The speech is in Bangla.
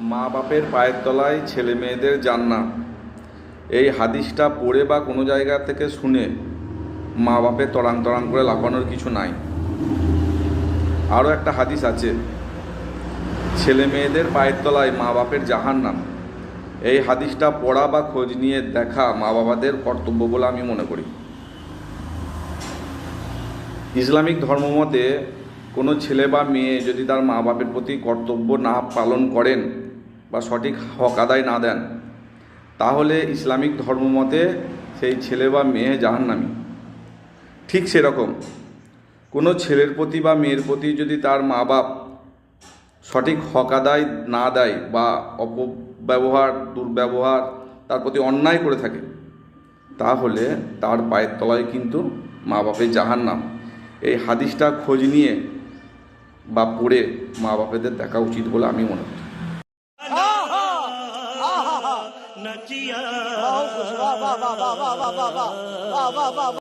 মা বাপের পায়ের তলায় ছেলে মেয়েদের জান্নাত, এই হাদিসটা পড়ে বা কোনো জায়গা থেকে শুনে মা বাপের তরাং তরাং করে লাফানোর কিছু নাই। আরও একটা হাদিস আছে, ছেলে মেয়েদের পায়ের তলায় মা বাপের জাহান্নাম। এই হাদিসটা পড়া বা খোঁজ নিয়ে দেখা মা বাবাদের কর্তব্য বলে আমি মনে করি। ইসলামিক ধর্মমতে কোনো ছেলে বা মেয়ে যদি তার মা বাপের প্রতি কর্তব্য না পালন করেন বা সঠিক হক আদায় না দেন, তাহলে ইসলামিক ধর্মমতে সেই ছেলে বা মেয়ে জাহান্নামী। ঠিক সেরকম কোনো ছেলের প্রতি বা মেয়ের প্রতি যদি তার মা বাপ সঠিক হক আদায় না দেয় বা অপব্যবহার, দুর্ব্যবহার, তার প্রতি অন্যায় করে থাকে, তাহলে তার পায়ের তলায় কিন্তু মা বাপের জাহান্নাম। এই হাদিসটা খোঁজ নিয়ে বা পড়ে মা বাপেদের দেখা উচিত বলে আমি মনে করি।